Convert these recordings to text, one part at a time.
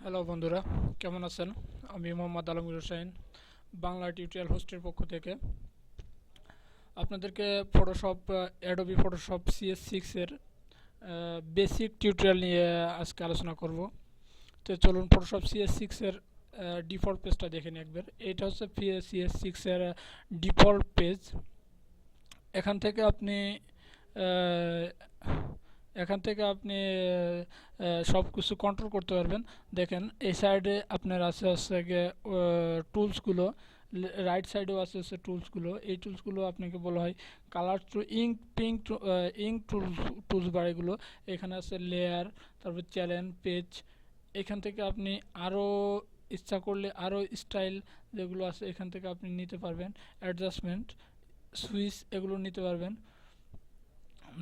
Hello বন্ধুরা, কেমন আছেন? আমি মোহাম্মদ আলমগীর হোসেন, বাংলা টিউটোরিয়াল হোস্টের পক্ষ থেকে আপনাদেরকে ফটোশপ, অ্যাডোবি ফটোশপ CS6 এর বেসিক টিউটোরিয়াল নিয়ে আজকে আলোচনা করব। তো চলুন ফটোশপ CS6 এর ডিফল্ট পেজটা দেখে নিই একবার। এটা হচ্ছে CS6 এর ডিফল্ট পেজ। এখান থেকে আপনি আহ, এখান থেকে আপনি সব কিছু কন্ট্রোল করতে পারবেন। দেখেন এই সাইডে আপনার আছে হচ্ছে গিয়ে টুলসগুলো, রাইট সাইডেও আছে হচ্ছে টুলসগুলো। এই টুলসগুলো আপনাকে বলা হয় colour to ink, pink ink tools bar. এগুলো এখানে আছে লেয়ার, তারপর চ্যালেঞ্জ পেজ। এখান থেকে আপনি আরও ইচ্ছা করলে আরও স্টাইল যেগুলো আছে এখান থেকে আপনি নিতে পারবেন। অ্যাডজাস্টমেন্ট, সুইচ এগুলো নিতে পারবেন।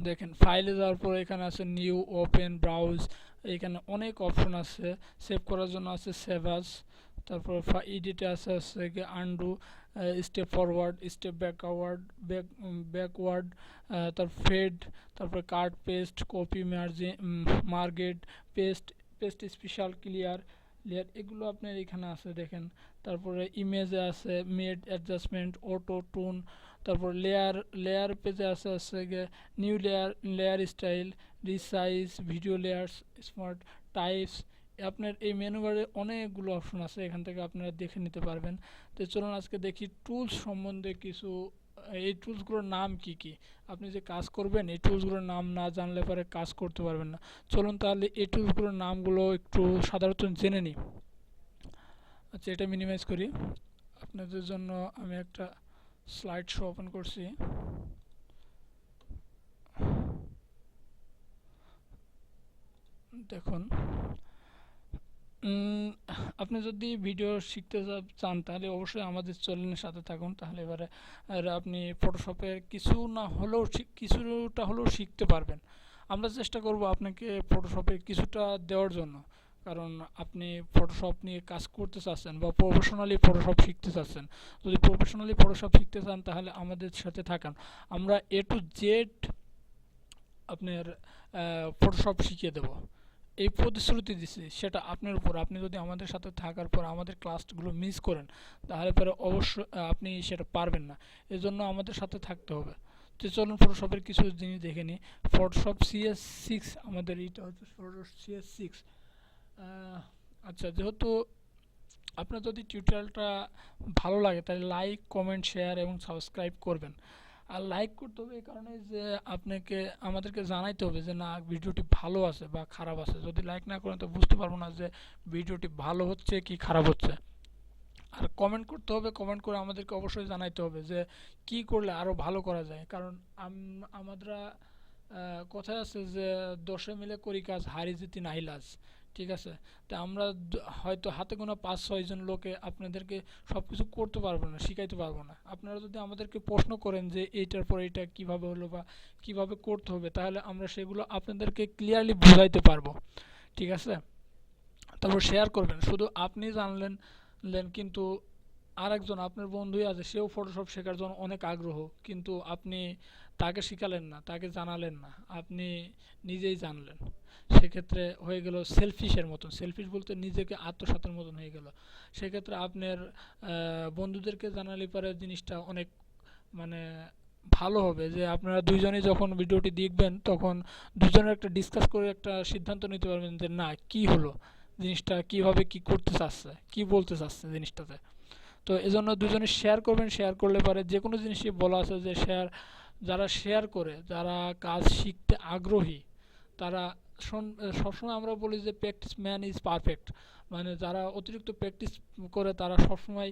দেখেন ফাইলে যাওয়ার পর এখানে আছে নিউ, ওপেন, ব্রাউজ। এখানে অনেক অপশন আছে। সেভ করার জন্য আছে সেভ আস। তারপর এডিটে আছে হচ্ছে undo, step forward, step backward, backward, তারপর ফেড, তারপর cut, paste, copy, merged, paste, paste special, clear, layer, এগুলো আপনার এখানে আছে দেখেন। তারপরে ইমেজে আছে মেড, অ্যাডজাস্টমেন্ট, অটো টোন। তারপর লেয়ার পেজে আছে new layer, layer style, resize, video layers, smart types. আপনার এই মেনু বারে অনেকগুলো অপশন আছে, এখান থেকে আপনারা দেখে নিতে পারবেন। তো চলুন আজকে দেখি টুলস সম্বন্ধে কিছু। এই টুলসগুলোর নাম কি কি। আপনি যে কাজ করবেন এই টুলসগুলোর নাম না জানলে পরে কাজ করতে পারবেন না। চলুন তাহলে এই টুলসগুলোর নামগুলো একটু সাধারণত জেনে নিই। আচ্ছা, এটা মিনিমাইজ করি আপনাদের জন্য। আমি একটা স্লাইড শো ওপেন করছি। দেখুন, আপনি যদি ভিডিও শিখতে চান তাহলে অবশ্যই আমাদের চ্যানেলের সাথে থাকুন। তাহলে এবারে আপনি ফটোশপের কিছুটা হলেও শিখতে পারবেন। আমরা চেষ্টা করব আপনাকে ফটোশপে কিছুটা দেওয়ার জন্য। কারণ আপনি ফটোশপ নিয়ে কাজ করতে চাচ্ছেন বা প্রফেশনালি ফটোশপ শিখতে চাচ্ছেন। যদি প্রফেশনালি ফটোশপ শিখতে চান তাহলে আমাদের সাথে থাকুন। আমরা A to Z আপনার ফটোশপ শিখিয়ে দেব, এই প্রতিশ্রুতি দিচ্ছি। সেটা আপনার উপর। আপনি যদি আমাদের সাথে থাকার পর আমাদের ক্লাসগুলো মিস করেন তাহলে পরে অবশ্যই আপনি সেটা পারবেন না। এজন্য আমাদের সাথে থাকতে হবে। তো চলুন ফটোশপের কিছু জিনিস দেখে নিই। ফটোশপ CS6, আমাদের এইটা হচ্ছে ফটোশপ CS6। আচ্ছা, যেহেতু আপনার যদি টিউটোরিয়ালটা ভালো লাগে তাহলে লাইক, কমেন্ট, শেয়ার এবং সাবস্ক্রাইব করবেন। আর লাইক করতে হবে এই কারণে যে আপনাকে আমাদেরকে জানাইতে হবে যে না, ভিডিওটি ভালো আছে বা খারাপ আছে। যদি লাইক না করেন তো বুঝতে পারবো না যে ভিডিওটি ভালো হচ্ছে কি খারাপ হচ্ছে। আর কমেন্ট করতে হবে, কমেন্ট করে আমাদেরকে অবশ্যই জানাইতে হবে যে কি করলে আরও ভালো করা যায়। কারণ আমরা কথায় আছে যে দশে মিলে করি কাজ, হারি জিতি নাহিলাজ। ঠিক আছে? তো আমরা হয়তো হাতে গোনা 5-6 জন লোকে আপনাদেরকে সব কিছু করতে পারবো না, শিখাইতে পারবো না। আপনারা যদি আমাদেরকে প্রশ্ন করেন যে এইটার পর এইটা কীভাবে হলো বা কীভাবে করতে হবে, তাহলে আমরা সেগুলো আপনাদেরকে ক্লিয়ারলি বুঝাইতে পারবো। ঠিক আছে? তারপর শেয়ার করবেন। শুধু আপনি জানলেন কিন্তু আরেকজন আপনার বন্ধুই আছে, সেও ফটোশপ শেখার জন্য অনেক আগ্রহ, কিন্তু আপনি তাকে শিখালেন না, তাকে জানালেন না, আপনি নিজেই জানলেন। সেক্ষেত্রে হয়ে গেল সেলফিশের মতন। সেলফিশ বলতে নিজেকে আত্মসাতের মতন হয়ে গেল। সেক্ষেত্রে আপনার বন্ধুদেরকে জানালে পরে জিনিসটা অনেক মানে ভালো হবে যে আপনারা দুইজনেই যখন ভিডিওটি দেখবেন তখন দুজনের একটা ডিসকাস করে একটা সিদ্ধান্ত নিতে পারবেন যে না, কি হলো জিনিসটা, কিভাবে কি করতে চাচ্ছে, কি বলতে চাচ্ছে জিনিসটাতে। তো এজন্য দুজনে শেয়ার করবেন। শেয়ার করলে পরে যে কোনো জিনিসই বলা আছে যে যারা শেয়ার করে, যারা কাজ শিখতে আগ্রহী, তারা সবসময় আমরা বলি যে প্র্যাকটিস ম্যান ইজ পারফেক্ট। মানে যারা অতিরিক্ত প্র্যাকটিস করে তারা সবসময়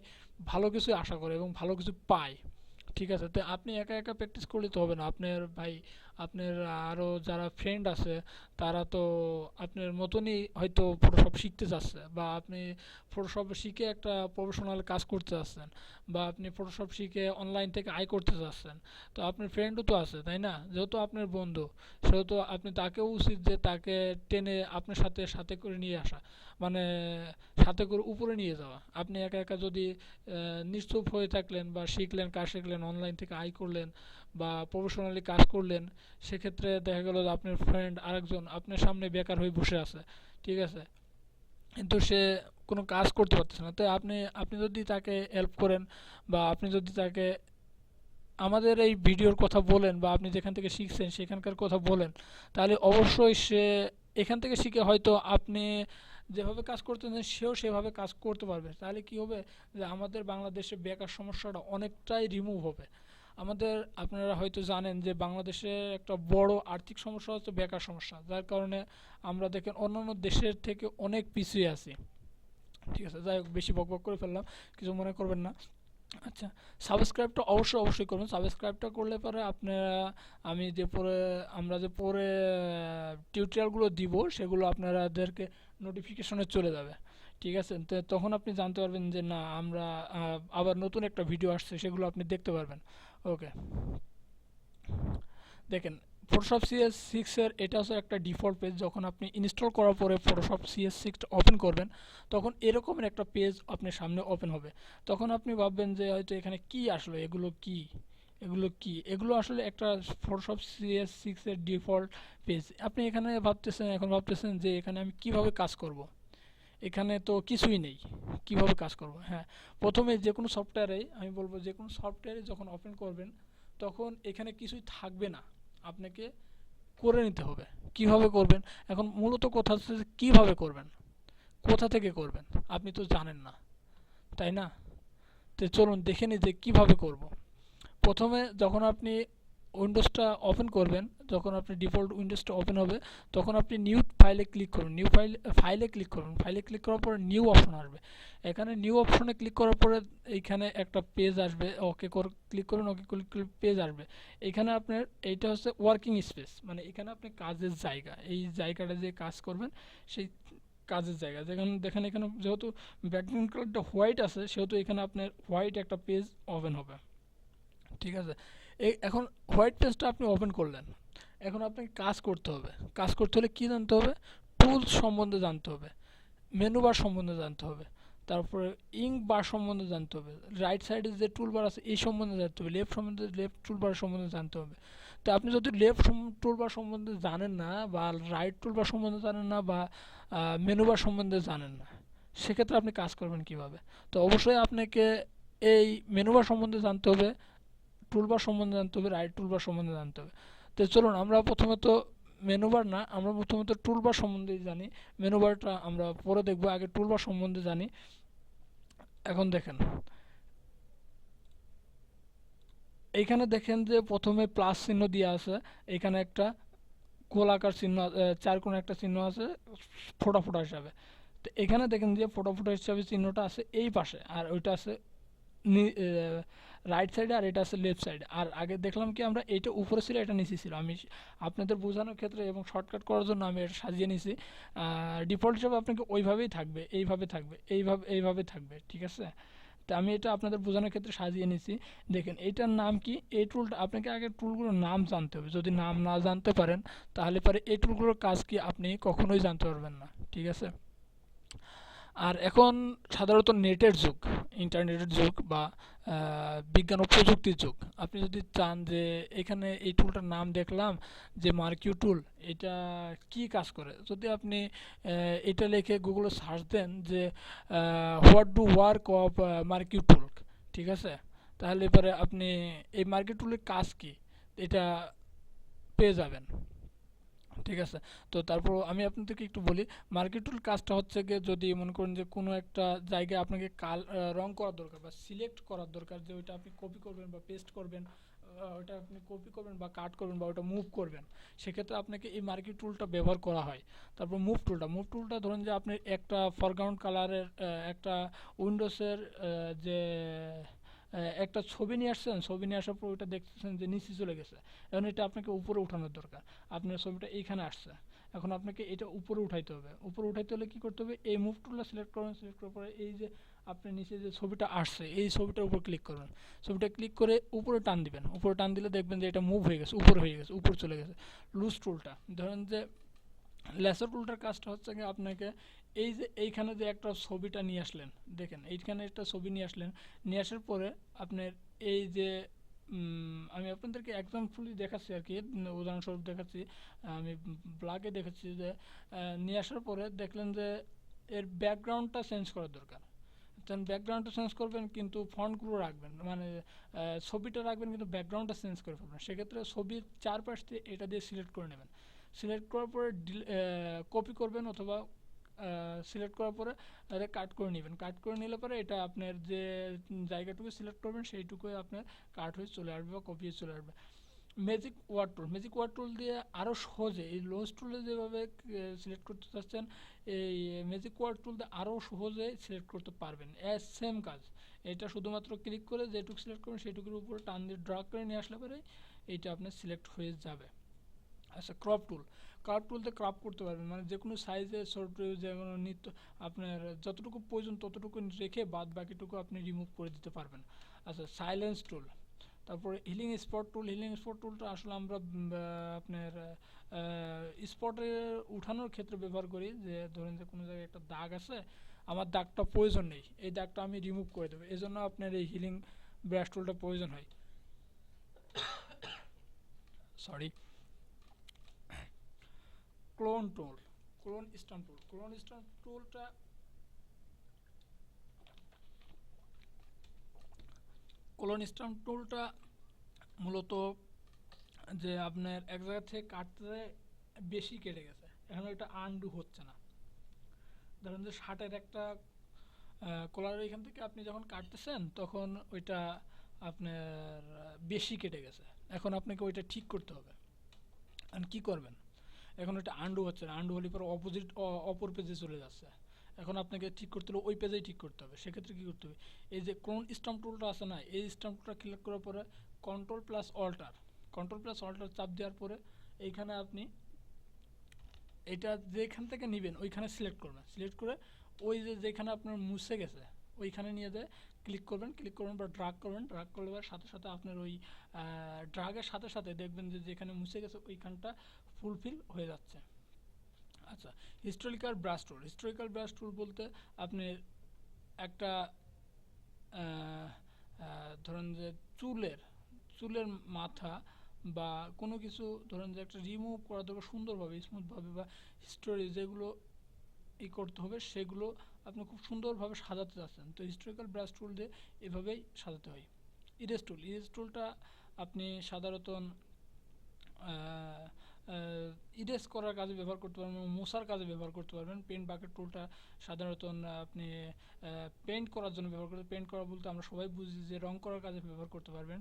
ভালো কিছু আশা করে এবং ভালো কিছু পায়। ঠিক আছে? তো আপনি একা একা প্র্যাকটিস করলে তো হবে না। আপনার ভাই, আপনার আরও যারা ফ্রেন্ড আছে তারা তো আপনার মতনই হয়তো ফটোশপ শিখতে চাচ্ছে, বা আপনি ফটোশপ শিখে একটা প্রফেশনাল কাজ করতে চাচ্ছেন, বা আপনি ফটোশপ শিখে অনলাইন থেকে আয় করতে চাচ্ছেন। তো আপনার ফ্রেন্ডও তো আছে, তাই না? যেহেতু আপনার বন্ধু, সেহেতু আপনি তাকেও উচিত যে তাকে টেনে আপনার সাথে সাথে করে নিয়ে আসা, মানে সাথে করে উপরে নিয়ে যাওয়া। আপনি একা একা যদি নিশ্চুপ হয়ে থাকলেন বা শিখলেন, কাজ শিখলেন, অনলাইন থেকে আয় করলেন বা প্রফেশনালি কাজ করলেন, সেক্ষেত্রে দেখা গেল যে আপনার ফ্রেন্ড আরেকজন আপনার সামনে বেকার হয়ে বসে আছে। ঠিক আছে? কিন্তু সে কোনো কাজ করতে পারতেছে না। তো আপনি আপনি যদি তাকে হেল্প করেন বা আপনি যদি তাকে আমাদের এই ভিডিওর কথা বলেন বা আপনি যেখান থেকে শিখছেন সেখানকার কথা বলেন, তাহলে অবশ্যই সে এখান থেকে শিখে হয়তো আপনি যেভাবে কাজ করতেছেন সেও সেভাবে কাজ করতে পারবে। তাহলে কি হবে, যে আমাদের বাংলাদেশে বেকার সমস্যাটা অনেকটাই রিমুভ হবে। আমাদের আপনারা হয়তো জানেন যে বাংলাদেশে একটা বড় আর্থিক সমস্যা হচ্ছে বেকার সমস্যা, যার কারণে আমরা দেখেন অন্যান্য দেশের থেকে অনেক পিছিয়ে আছি। ঠিক আছে, যাই হোক বেশি বকবক করে ফেললাম, কিছু মনে করবেন না। আচ্ছা, সাবস্ক্রাইবটা অবশ্যই করবেন। সাবস্ক্রাইবটা করলে পরে আপনারা আমি যে পরে আমরা যে পরে টিউটোরিয়ালগুলো দিব সেগুলো আপনাদেরকে নোটিফিকেশনে চলে যাবে। ঠিক আছে, তো তখন আপনি জানতে পারবেন যে না আমরা আবার নতুন একটা ভিডিও আসছে, সেগুলো আপনি দেখতে পারবেন। ওকে, দেখেন ফটোশপ সিএস সিক্সের এটা হচ্ছে একটা ডিফল্ট পেজ। যখন আপনি ইনস্টল করার পরে ফটোশপ সিএস সিক্সটা ওপেন করবেন, তখন এরকমের একটা পেজ আপনার সামনে ওপেন হবে। তখন আপনি ভাববেন যে হয়তো এখানে কি আসলো, এগুলো কি, এগুলো কি, এগুলো আসলে একটা ফটোশপ সিএস সিক্সের ডিফল্ট পেজ। আপনি এখানে ভাবতেছেন যে এখানে আমি কিভাবে কাজ করব, এখানে তো কিছুই নেই, কিভাবে কাজ করব। হ্যাঁ, প্রথমে যে কোনো সফটওয়্যারে আমি বলবো যে কোনো সফটওয়্যারে যখন ওপেন করবেন তখন এখানে কিছুই থাকবে না, আপনাকে করে নিতে হবে। কিভাবে করবেন, এখন মূলত কথা হচ্ছে যে কীভাবে করবেন, কোথা থেকে করবেন, আপনি তো জানেন না, তাই না? তো চলুন দেখে নিই যে কীভাবে করব। প্রথমে যখন আপনি উইন্ডোজটা ওপেন করবেন, যখন আপনি ডিফল্ট উইন্ডোজটা ওপেন হবে, তখন আপনি নিউ ফাইলে ক্লিক করুন, ফাইলে ক্লিক করুন। ফাইলে ক্লিক করার পরে নিউ অপশন আসবে। এখানে নিউ অপশনে ক্লিক করার পরে এইখানে একটা পেজ আসবে, ওকে ক্লিক করুন, ওকে ক্লিক করলে পেজ আসবে। এখানে আপনার এইটা হচ্ছে ওয়ার্কিং স্পেস, মানে এখানে আপনি কাজের জায়গা, এই জায়গাটা যে কাজ করবেন সেই কাজের জায়গা। যেখানে দেখেন এখানে যেহেতু ব্যাকগ্রাউন্ড কালারটা হোয়াইট আছে, সেহেতু এখানে আপনার হোয়াইট একটা পেজ ওপেন হবে। ঠিক আছে, এখন হোয়াইট পেজটা আপনি ওপেন করলেন, এখন আপনাকে কাজ করতে হবে। কাজ করতে হলে কী জানতে হবে, টুলস সম্বন্ধে জানতে হবে, মেনু বার সম্বন্ধে জানতে হবে, তারপরে ইঙ্ক বার সম্বন্ধে জানতে হবে, রাইট সাইডে যে টুল বার আছে এই সম্বন্ধে জানতে হবে, লেফট টুল বার সম্বন্ধে জানতে হবে। তো আপনি যদি লেফট টুল বার সম্বন্ধে জানেন না বা রাইট টুল বার সম্বন্ধে জানেন না বা মেনু বার সম্বন্ধে জানেন না, সেক্ষেত্রে আপনি কাজ করবেন কিভাবে? তো অবশ্যই আপনাকে এই মেনু বার সম্বন্ধে জানতে হবে, টুলবার সম্বন্ধে জানতে হবে, রাইট টুলবার সম্বন্ধে জানতে হবে। তো চলুন আমরা প্রথমত মেনুবার না, আমরা প্রথমত টুলবার সম্বন্ধে জানি। মেনুবারটা আমরা পরে দেখব, আগে টুলবার সম্বন্ধে জানি। এখন দেখেন এইখানে দেখেন যে প্রথমে প্লাস চিহ্ন দেওয়া আছে, এখানে একটা গোলাকার চিহ্ন, চার কোণে একটা চিহ্ন আছে ফোটা ফোটা হিসাবে। তো এখানে দেখেন যে ফোটা ফোটা হিসাবে চিহ্নটা আছে এই পাশে, আর ওইটা আছে রাইট সাইডে, আর এটা আছে লেফট সাইডে। আর আগে দেখলাম কি আমরা এইটা উপরে ছিল, এটা নিচে ছিল। আমি আপনাদের বোঝানোর ক্ষেত্রে এবং শর্টকাট করার জন্য আমি এটা সাজিয়ে নিছি। ডিফল্ট হিসাবে আপনাকে ওইভাবেই থাকবে, এইভাবে থাকবে, এইভাবে থাকবে। ঠিক আছে, তো আমি এটা আপনাদের বোঝানোর ক্ষেত্রে সাজিয়ে নিছি। দেখেন এইটার নাম কি, এই টুলটা আপনাকে আগে টুলগুলোর নাম জানতে হবে। যদি নাম না জানতে পারেন তাহলে পরে এই টুলগুলোর কাজ কি আপনি কখনোই জানতে পারবেন না। ঠিক আছে, আর এখন সাধারণত নেটের যুগ, ইন্টারনেটের যুগ বা বিজ্ঞান ও প্রযুক্তির যুগ। আপনি যদি চান যে এখানে এই টুলটার নাম দেখলাম যে মার্কিউ টুল, এটা কি কাজ করে, যদি আপনি এটা লিখে গুগলে সার্চ দেন যে হোয়াট ডু ওয়ার্ক অফ মার্কিউ টুল, ঠিক আছে, তাহলে পরে আপনি এই মার্কিউ টুলের কাজ কি এটা পেয়ে যাবেন। ঠিক আছে, তো তারপর আমি আপনাদেরকে একটু বলি। মার্কেট টুল কাজটা হচ্ছে গিয়ে, যদি মনে করেন যে কোনো একটা জায়গায় আপনাকে রং করার দরকার বা সিলেক্ট করার দরকার, যে ওইটা আপনি কপি করবেন বা পেস্ট করবেন, ওইটা আপনি কপি করবেন বা কাট করবেন বা ওটা মুভ করবেন, সেক্ষেত্রে আপনাকে এই মার্কেট টুলটা ব্যবহার করা হয়। তারপর মুভ টুলটা ধরুন যে আপনি একটা ফরগ্রাউন্ড কালারের একটা উইন্ডোজের যে একটা ছবি নিয়ে আসছেন, ছবি নিয়ে আসার পর ওইটা দেখতেছেন যে নিচে চলে গেছে, এখন এটা আপনাকে উপরে উঠানোর দরকার। আপনার ছবিটা এইখানে আসছে, এখন আপনাকে এটা উপরে উঠাইতে হবে। উপরে উঠাইতে হলে কী করতে হবে, এই মুভ টুলটা সিলেক্ট করবেন, সিলেক্ট করার পরে এই যে আপনার নিচে যে ছবিটা আসছে এই ছবিটার উপর ক্লিক করবেন, ছবিটা ক্লিক করে উপরে টান দিবেন, উপরে টান দিলে দেখবেন যে এটা মুভ হয়ে গেছে, উপরে হয়ে গেছে, উপরে চলে গেছে। লুজ টুলটা ধরেন যে লেসার টুলটার কাজটা হচ্ছে কি আপনাকে এই যে এইখানে যে একটা ছবিটা নিয়ে আসলেন, দেখেন এইখানে একটা ছবি নিয়ে আসলেন, নিয়ে আসার পরে আপনার এই যে আমি আপনাদেরকে এক্সাম্পলি দেখাচ্ছি আর কি, উদাহরণস্বরূপ দেখাচ্ছি। আমি ব্লগে দেখাচ্ছি যে নিয়ে আসার পরে দেখলেন যে এর ব্যাকগ্রাউন্ডটা চেঞ্জ করার দরকার। ব্যাকগ্রাউন্ডটা চেঞ্জ করবেন কিন্তু ফন্টগুলো রাখবেন, মানে ছবিটা রাখবেন কিন্তু ব্যাকগ্রাউন্ডটা চেঞ্জ করে ফেলবেন। সেক্ষেত্রে ছবির চারপাশ দিয়ে এটা দিয়ে সিলেক্ট করে নেবেন। সিলেক্ট করার পরে কপি করবেন অথবা সিলেক্ট করার পরে এটা কাট করে নেবেন। কাট করে নিলে পরে এটা আপনার যে জায়গাটুকু সিলেক্ট করবেন সেইটুকুই আপনার কাট হয়ে চলে আসবে বা কপি হয়ে চলে আসবে। ম্যাজিক ওয়ার্ড টুল দিয়ে আরও সহজে এই লোজ টুলে যেভাবে সিলেক্ট করতে চাচ্ছেন, এই ম্যাজিক ওয়ার্ড টুল দিয়ে আরও সহজে সিলেক্ট করতে পারবেন। সেম কাজ, এটা শুধুমাত্র ক্লিক করে যেটুকু সিলেক্ট করবেন সেইটুকুর উপরে টান দিয়ে ড্রাগ করে নিয়ে আসলে পরে এইটা আপনার সিলেক্ট হয়ে যাবে। আচ্ছা, ক্রপ টুলতে ক্রপ করতে পারবেন, মানে যে কোনো সাইজে ছোট যে কোনো নিত্য আপনার যতটুকু প্রয়োজন ততটুকু রেখে বাদ বাকিটুকু আপনি রিমুভ করে দিতে পারবেন। আচ্ছা, সাইলেন্স টুল। তারপরে হিলিং স্পট টুলটা আসলে আমরা আপনার স্পটে উঠানোর ক্ষেত্রে ব্যবহার করি। যে ধরেন যে কোনো জায়গায় একটা দাগ আছে, আমার দাগটা প্রয়োজন নেই, এই দাগটা আমি রিমুভ করে দেবো, এই জন্য আপনার এই হিলিং ব্রাশ টুলটা প্রয়োজন হয়। সরি। ক্লোন স্টাম্প টুলটা মূলত যে আপনার এক জায়গা থেকে কাটতে বেশি কেটে গেছে, এখন এটা আনডু হচ্ছে না। ধরেন যে শার্টের একটা কলার এখান থেকে আপনি যখন কাটতেছেন তখন ওইটা আপনার বেশি কেটে গেছে, এখন আপনাকে ওইটা ঠিক করতে হবে। আর কি করবেন, এখন ওইটা আনডু হচ্ছে না, আনডু হলে পরে অপর পেজে চলে যাচ্ছে। এখন আপনাকে ঠিক করতে হলে ওই পেজেই ঠিক করতে হবে। সেক্ষেত্রে কী করতে হবে, এই যে ক্লোন স্টাম্প টুলটা আছে না, এই স্টাম্প টুলটা ক্লিক করার পরে কন্ট্রোল প্লাস অল্টার চাপ দেওয়ার পরে এইখানে আপনি এটা যেখান থেকে নেবেন ওইখানে সিলেক্ট করবেন। সিলেক্ট করে ওই যেখানে আপনার মুছে গেছে ওইখানে নিয়ে যেয়ে ক্লিক করবেন বা ড্রাগ করলে সাথে সাথে আপনার ওই ড্রাগের সাথে সাথে দেখবেন যে যেখানে মুছে গেছে ওইখানটা ফুলফিল হয়ে যাচ্ছে। আচ্ছা, হিস্টোরিক্যাল ব্রাশ টুল বলতে আপনি একটা ধরেন যে চুলের মাথা বা কোনো কিছু ধরেন যে একটা রিমুভ করা দরকার সুন্দরভাবে স্মুথভাবে, বা হিস্টোরি যেগুলো করতে হবে সেগুলো আপনি খুব সুন্দরভাবে সাজাতে চাচ্ছেন, তো হিস্টোরিক্যাল ব্রাশ টুল দিয়ে এভাবেই সাজাতে হয়। ইরেজ টুলটা আপনি সাধারণত ইরেজ করার কাজে ব্যবহার করতে পারবেন, মোছার কাজে ব্যবহার করতে পারবেন। পেন্ট বাকেট টুলটা সাধারণত আপনি পেন্ট করার জন্য ব্যবহার করতে, পেন্ট করা বলতে আমরা সবাই বুঝি যে রং করার কাজে ব্যবহার করতে পারবেন।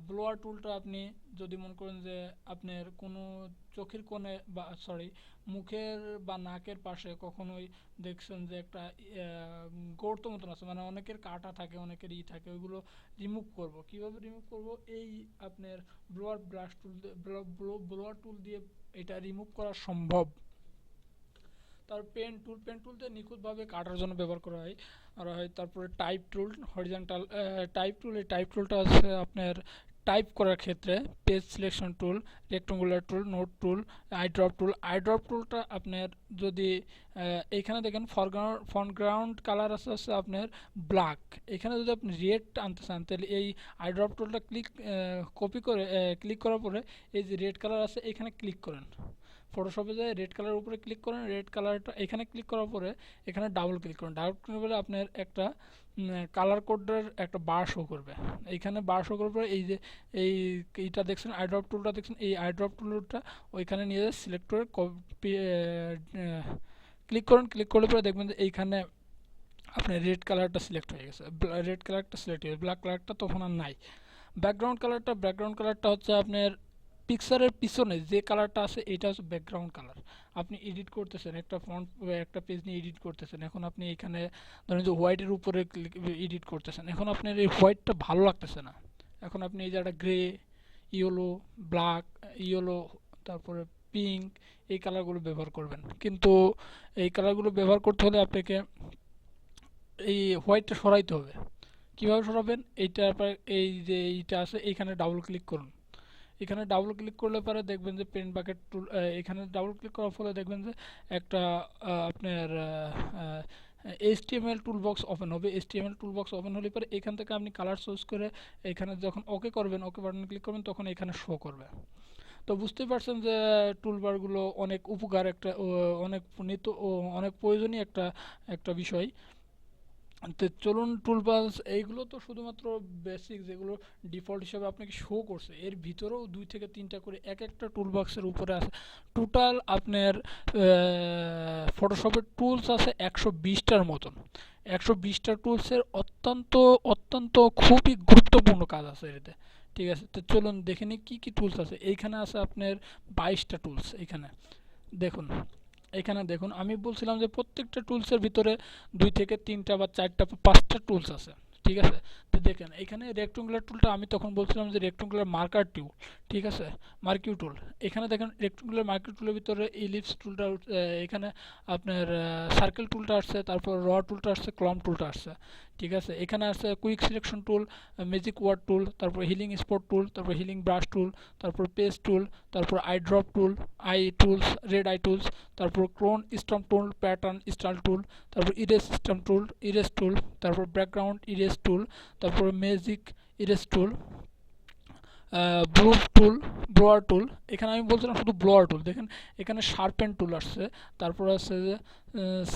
ব্লোয়ার টুলটা আপনি যদি মনে করেন যে আপনার কোনো চোখের কোণে বা মুখের বা নাকের পাশে কখনোই দেখছেন যে একটা গর্ত মতন আছে, মানে অনেকের কাটা থাকে, অনেকের থাকে, ওইগুলো রিমুভ করব। কিভাবে রিমুভ করব, এই আপনার ব্লোয়ার টুল দিয়ে এটা রিমুভ করা সম্ভব। তার পেন টুল দিয়ে নিখুঁতভাবে কাটার জন্য ব্যবহার করা হয়। তারপরে টাইপ টুল, হরিজন্টাল টাইপ টুলটা হচ্ছে আপনার টাইপ করার ক্ষেত্রে পেজ সিলেকশন টুল, রেক্টাঙ্গুলার টুল, নোট টুল, আইড্রপ টুলটা আপনার যদি এইখানে দেখেন ফরগ্রাউন্ড কালার আছে আপনার ব্ল্যাক, এখানে যদি আপনি রেড আনতে চান তাহলে এই আইড্রপ টুলটা ক্লিক করার পরে এই যে রেড কালার আছে এখানে ক্লিক করেন। ফটোশপে যায় রেড কালারের উপরে ক্লিক করেন, রেড কালারটা এখানে ক্লিক করার পরে এখানে ডাবল ক্লিক করলে আপনার একটা কালার কোডের একটা বার শো করবে। এইখানে বার শো করার পরে এই যে এইটা দেখছেন আইড্রপ টুলটা দেখছেন, এই আইড্রপ টুলটা ওইখানে নিয়ে সিলেক্ট করে ক্লিক করলে পরে দেখবেন যে এইখানে আপনার রেড কালারটা সিলেক্ট হয়ে গেছে, ব্ল্যাক কালারটা তখন আর নাই। ব্যাকগ্রাউন্ড কালারটা হচ্ছে আপনার পিকচারের পিছনে যে কালারটা আছে এটা হচ্ছে ব্যাকগ্রাউন্ড কালার। আপনি এডিট করতেছেন একটা ফন্ট, একটা পেজ নিয়ে এডিট করতেছেন, এখন আপনি এখানে ধরেন যে হোয়াইটের উপরে এডিট করতেছেন, এখন আপনার এই হোয়াইটটা ভালো লাগতেছে না, এখন আপনি এই যে একটা গ্রে, ইয়েলো, তারপরে পিঙ্ক, এই কালারগুলো ব্যবহার করবেন। কিন্তু এই কালারগুলো ব্যবহার করতে হলে আপনাকে এই হোয়াইটটা সরাইতে হবে। কীভাবে সরাবেন, এই যে এইটা আছে এইখানে ডাবল ক্লিক করুন। এখানে ডাবল ক্লিক করলে পরে দেখবেন যে পেন বাকেট টুল, এখানে ডাবল ক্লিক করার ফলে দেখবেন যে একটা আপনার HTML টুলবক্স ওপেন হবে। HTML টুলবক্স ওপেন হলে পরে এখান থেকে আপনি কালার চুজ করে এখানে যখন ওকে করবেন, ওকে বাটনে ক্লিক করবেন তখন এখানে শো করবে। তো বুঝতেই পারছেন যে টুলবারগুলো অনেক উপকার একটা অনেক নিত্য ও অনেক প্রয়োজনীয় একটা একটা বিষয়। তো চলুন টুলবাস এইগুলো তো শুধুমাত্র বেসিক যেগুলো ডিফল্ট হিসেবে আপনাকে শো করছে, এর ভিতরেও 2 থেকে 3টা করে এক একটা টুলবক্সের উপরে আছে। টোটাল আপনার ফটোশপের টুলস আছে 120টার মতন। 120টা টুলসের অত্যন্ত অত্যন্ত খুবই গুরুত্বপূর্ণ কাজ আছে এতে। ঠিক আছে, তো চলুন দেখে নিই কী কী টুলস আছে। এইখানে আছে আপনার 22টা টুলস। এইখানে দেখুন, এখানে দেখুন আমি বলছিলাম যে প্রত্যেকটা টুলসের ভিতরে 2 থেকে 3টা বা 4টা বা 5টা টুলস আছে। ঠিক আছে, তো দেখেন এখানে রেক্ট্যাঙ্গুলার টুলটা আমি তখন বলছিলাম যে রেক্ট্যাঙ্গুলার মার্কার টুল। ঠিক আছে, মার্কিউ টুল। এখানে দেখেন রেক্ট্যাঙ্গুলার মার্কিউ টুলের ভিতরে ইলিপস টুলটা এখানে আপনার সার্কেল টুলটা আসছে, তারপর র টুলটা আসছে, ক্লম টুলটা আসছে। ঠিক আছে, এখানে আছে quick selection tool, magic wand tool, তারপর হিলিং স্পট টুল, তারপর হিলিং ব্রাশ টুল, তারপর পেস্ট টুল, তারপর I drop tool, I tools, red eye tools, তারপর ক্রোন স্টম্প টুল, প্যাটার্ন স্টাইল টুল, তারপর ইরেজ সিস্টেম টুল, ইরেজ টুল, তারপর ব্যাকগ্রাউন্ড ইরেজ টুল, তারপর ম্যাজিক ইরেজ টুল, ব্লু টুল, blower টুল। এখানে আমি বলছিলাম শুধু ব্লোয়ার টুল, দেখেন এখানে শার্পেন টুল আসছে, তারপর আছে যে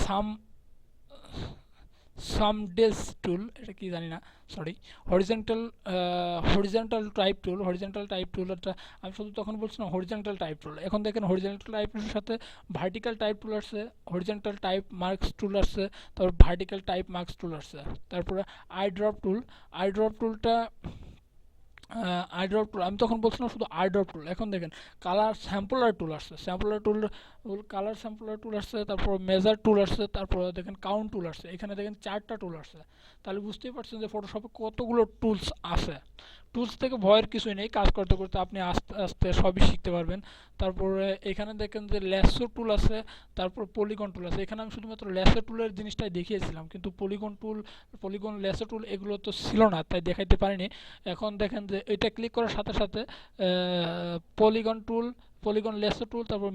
সাম সামডেস টুল, এটা কি জানি না, সরি, হরিজেন্টাল হরিজেন্টাল টাইপ টুল। হরিজেন্টাল টাইপ টুলটা আমি শুধু তখন বলছিলাম হরিজেন্টাল টাইপ টুল, এখন দেখেন হরিজেন্টাল টাইপ টুলের সাথে ভার্টিক্যাল টাইপ টুল আসছে, হরিজেন্টাল টাইপ মার্কস টুল আসছে, তারপর ভার্টিক্যাল টাইপ মার্কস টুল আসছে। তারপরে I drop tool. I drop টুলটা আইড্রপ টুল আমি তখন বলছিলাম শুধু আইড্রপ টুল, এখন দেখেন কালার স্যাম্পলার টুল আসছে, স্যাম্পলার টুল, কালার স্যাম্পলার টুল আসছে, তারপর মেজার টুল আসছে, তারপর দেখেন কাউন্ট টুল আসছে। এখানে দেখেন 4টা টুল আসছে। তাহলে বুঝতেই পারছেন যে ফটোশপে কতগুলো টুলস আছে। টুলস থেকে ভয়ের কিছুই নেই, কাজ করতে করতে আপনি আস্তে আস্তে সবই শিখতে পারবেন। তারপরে এখানে দেখেন যে ল্যাসো টুল আছে, তারপর পলিগন টুল আছে। এখানে আমি শুধুমাত্র ল্যাসো টুলের জিনিসটাই দেখিয়েছিলাম, কিন্তু পলিগন টুল, পলিগন ল্যাসো টুল এগুলো তো ছিল না, তাই দেখাইতে পারিনি। এখন দেখেন যে এটা ক্লিক করার সাথে সাথে পলিগন টুল, পলিগন ল্যাসো টুল, তারপর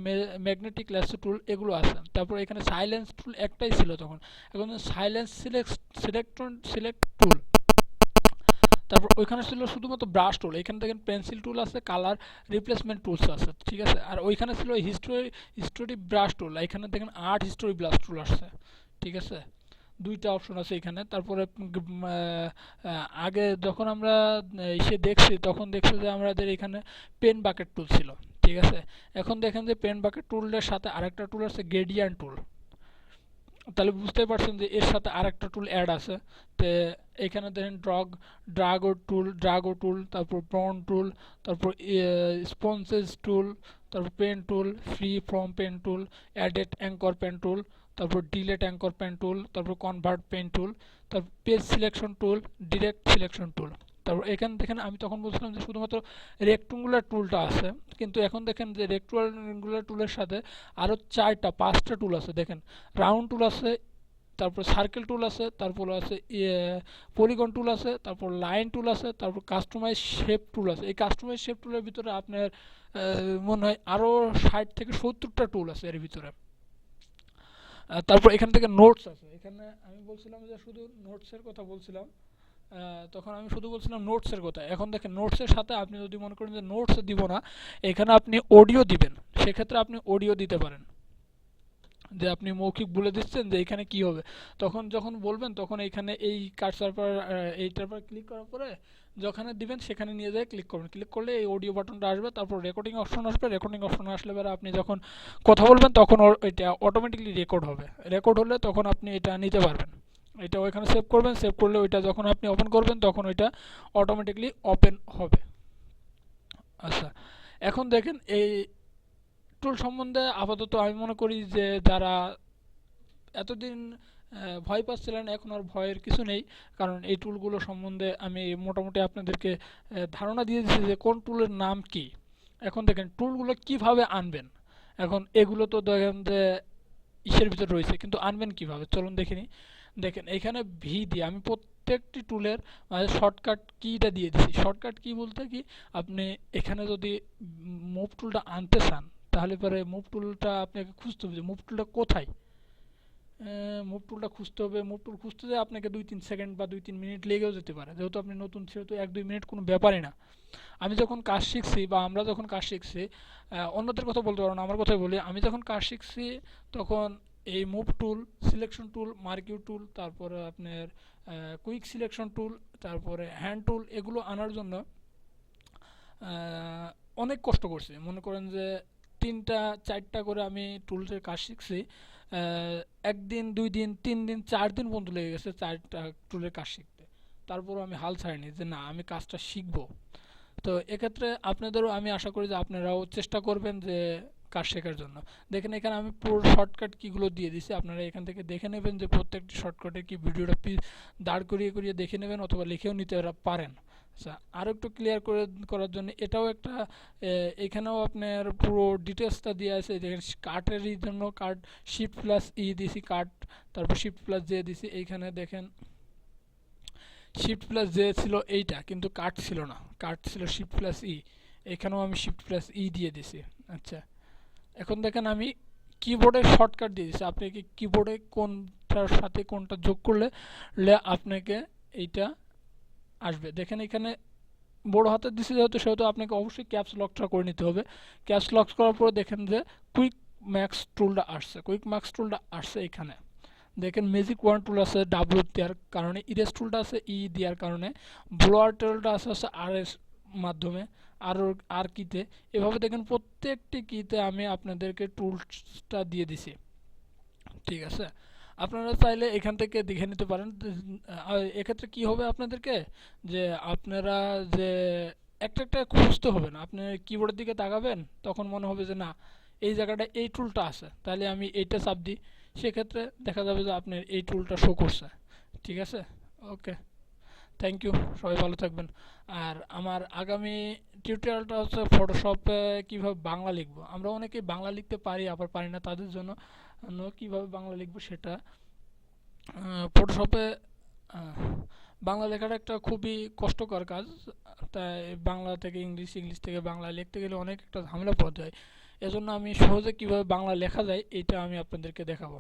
ম্যাগনেটিক ল্যাসো টুল এগুলো আছে। তারপর এখানে সাইলেন্স টুল একটাই ছিল তখন, এখন সাইলেন্স সিলেক্ট টুল। তারপর ওইখানে ছিল শুধুমাত্র ব্রাশ টুল। এখানে দেখেন পেন্সিল টুল আছে, কালার রিপ্লেসমেন্ট টুলস আছে। ঠিক আছে, আর ওইখানে ছিল হিস্টোরি ব্রাশ টুল। এখানে দেখেন আর্ট হিস্টোরি ব্রাশ টুল আসছে। ঠিক আছে, 2টা অপশন আছে এখানে। তারপরে আগে যখন আমরা এসে দেখছি তখন দেখছি যে আমাদের এখানে পেন বাকেট টুল ছিল। ঠিক আছে, এখন দেখেন যে পেন বাকেট টুলের সাথে আরেকটা টুল আছে গ্রেডিয়ান্ট টুল। তাহলে বুঝতেই পারছেন যে এর সাথে আরেকটা টুল অ্যাড আছে। তো এখানে দেখেন ড্রাগো টুল, তারপর ব্রাউন টুল, তারপর স্পঞ্জেস টুল, তারপর pen tool, free from pen tool, added anchor pen tool, তারপর ডিলেট অ্যাঙ্কর পেন টুল, তারপর কনভার্ট পেন টুল, তারপর page selection tool, direct selection tool. তারপর এখানে দেখেন আমি তখন বলছিলাম যে শুধুমাত্র রেক্ট্যাঙ্গুলার টুলটা আছে, কিন্তু এখন দেখেন যে রেক্ট্যাঙ্গুলার টুলের সাথে আরও 5টা টুল আছে। দেখেন রাউন্ড টুল আছে, তারপর সার্কেল টুল আছে, তারপর আছে পলিগন টুল আছে, তারপর লাইন টুল আছে, তারপর কাস্টমাইজ শেপ টুল আছে। এই কাস্টমাইজ শেপ টুলের ভিতরে আপনার মনে হয় আরও 60 থেকে 70টা টুল আছে এর ভিতরে। তারপর এখান থেকে নোটস আছে। এখানে আমি বলছিলাম যে শুধু নোটসের কথা বলছিলাম, তখন আমি শুধু বলছিলাম নোটসের কথা। এখন দেখেন নোটসের সাথে আপনি যদি মনে করেন যে নোটস দিব না, এখানে আপনি অডিও দিবেন, সেক্ষেত্রে আপনি অডিও দিতে পারেন। যে আপনি মৌখিক বলে দিচ্ছেন যে এখানে কি হবে, তখন যখন বলবেন তখন এইখানে এই কার্সার পর এইটার পর ক্লিক করার পরে যেখানে দিবেন সেখানে নিয়ে যায় ক্লিক করবেন। ক্লিক করলে এই অডিও বাটনটা আসবে, তারপর রেকর্ডিং অপশন আসবে। রেকর্ডিং অপশন আসলে পরে আপনি যখন কথা বলবেন তখন এটা অটোমেটিকলি রেকর্ড হবে। রেকর্ড হলে তখন আপনি এটা নিতে পারবেন। এটা ওইখানে সেভ করবেন, সেভ করলে ওইটা যখন আপনি ওপেন করবেন তখন ওইটা অটোমেটিকলি ওপেন হবে। আচ্ছা, এখন দেখেন এই টুল সম্বন্ধে আপাতত আমি মনে করি যে যারা এতদিন ভয় পাচ্ছিলেন এখন আর ভয়ের কিছু নেই, কারণ এই টুলগুলো সম্বন্ধে আমি মোটামুটি আপনাদেরকে ধারণা দিয়ে দিচ্ছি যে কোন টুলের নাম কি। এখন দেখেন টুলগুলো কিভাবে আনবেন। এখন এগুলো তো দেখেন যে ইসের ভিতর রয়েছে, কিন্তু আনবেন কিভাবে চলুন দেখে নিই। দেখেন এখানে ভি দিয়ে আমি প্রত্যেকটি টুলের শর্টকাট কিটা দিয়ে দিচ্ছি। শর্টকাট কি বলতে কি, আপনি এখানে যদি মুভ টুলটা আনতে চান তাহলে পরে মুভ টুলটা আপনাকে খুঁজতে হবে যে মুভ টুলটা কোথায়। মুভ টুলটা খুঁজতে হবে। মুভ টুল খুঁজতে যেয়ে আপনাকে 2-3 সেকেন্ড বা 2-3 মিনিট লেগেও যেতে পারে, যেহেতু আপনি নতুন, সেহেতু 1-2 মিনিট কোনো ব্যাপারই না। আমি যখন কাজ শিখছি বা আমরা যখন কাজ শিখছি, অন্যদের কথা বলতে পারবো না, আমার কথাই বলি, আমি যখন কাজ শিখছি তখন এই মুভ টুল, সিলেকশন টুল, মার্কিউ টুল, তারপরে আপনার কুইক সিলেকশন টুল, তারপরে হ্যান্ড টুল, এগুলো আনার জন্য অনেক কষ্ট করছি। মনে করেন যে 3টা 4টা করে আমি টুলসের কাজ শিখছি। একদিন, 2 দিন, 3 দিন, 4 দিন পর্যন্ত লেগে গেছে 4টা টুলের কাজ শিখতে। তারপরও আমি হাল ছাড়িনি যে না, আমি কাজটা শিখবো। তো এক্ষেত্রে আপনাদেরও আমি আশা করি যে আপনারাও চেষ্টা করবেন যে কাজ শেখার জন্য। দেখেন এখানে আমি পুরো শর্টকাট কিগুলো দিয়ে দিছি, আপনারা এখান থেকে দেখে নেবেন যে প্রত্যেকটি শর্টকাটে কি, ভিডিওটা দাঁড় করিয়ে করিয়ে দেখে নেবেন অথবা লিখেও নিতে পারেন। আচ্ছা, আরও একটু ক্লিয়ার করার জন্য এটাও একটা, এখানেও আপনার পুরো ডিটেলসটা দেওয়া আছে। দেখেন কার্টের জন্য কার্ট শিফট+ই দিছি কার্ট, তারপর শিফট+জে দিছি। এইখানে দেখেন শিফট+জে ছিল এইটা, কিন্তু কাট ছিল না, কাট ছিল শিফট+ই। এখানেও আমি শিফট+ই দিয়ে দিছি। আচ্ছা, এখন দেখেন আমি কিবোর্ডে শর্টকাট দিয়ে দিছি। আপনি কি কিবোর্ডে কোনটার সাথে কোনটা যোগ করলে আপনাকে এইটা আসবে। দেখেন এখানে বড় হাতের দিছি যেহেতু, সেহেতু আপনাকে অবশ্যই ক্যাপস লকটা করে নিতে হবে। ক্যাপস লক করার পরে দেখেন যে কুইক ম্যাক্স টুলটা আসছে, কুইক ম্যাক্স টুলটা আসছে এখানে। দেখেন ম্যাজিক ওয়ান টুল আছে ডাব্লু দেওয়ার কারণে, ইরেজ টুলটা আছে ই দেওয়ার কারণে, ব্লোয়ার টুলটা আছে আর এর মাধ্যমে, আর কিতে। এভাবে দেখেন প্রত্যেকটি কিতে আমি আপনাদেরকে টুলসটা দিয়ে দিছি। ঠিক আছে, আপনারা চাইলে এখান থেকে দেখে নিতে পারেন। এক্ষেত্রে কি হবে আপনাদেরকে, যে আপনারা যে একটা একটা খুঁজতে হবে না, আপনি কিবোর্ডের দিকে তাকাবেন, তখন মনে হবে যে না, এই জায়গাটা এই টুলটা আছে, তাহলে আমি এইটা চাপ দিই, সেক্ষেত্রে দেখা যাবে যে আপনার এই টুলটা শো করছে। ঠিক আছে, ওকে, থ্যাংক ইউ, সবাই ভালো থাকবেন। আর আমার আগামী টিউটোরিয়ালটা হচ্ছে ফটোশপে কীভাবে বাংলা লিখবো। আমরা অনেকেই বাংলা লিখতে পারি আবার পারি না, তাদের জন্য কীভাবে বাংলা লিখবো সেটা। ফটোশপে বাংলা লেখাটা একটা খুবই কষ্টকর কাজ, তাই বাংলা থেকে ইংলিশ, ইংলিশ থেকে বাংলা লিখতে গেলে অনেক একটা ঝামেলা পড়তে হয়। এজন্য আমি সহজে কীভাবে বাংলা লেখা যায় এটা আমি আপনাদেরকে দেখাবো।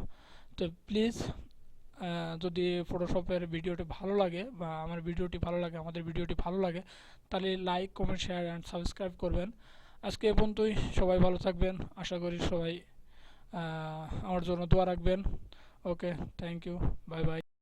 তো প্লিজ, যদি ফটোশপের ভিডিওটি ভালো লাগে বা আমার ভিডিওটি ভালো লাগে, আমাদের ভিডিওটি ভালো লাগে, তাহলে like, comment, share and subscribe করবেন। আজকে এ পর্যন্তই, সবাই ভালো থাকবেন। আশা করি সবাই আমার জন্য দোয়া রাখবেন। ওকে, থ্যাংক ইউ, বাই বাই।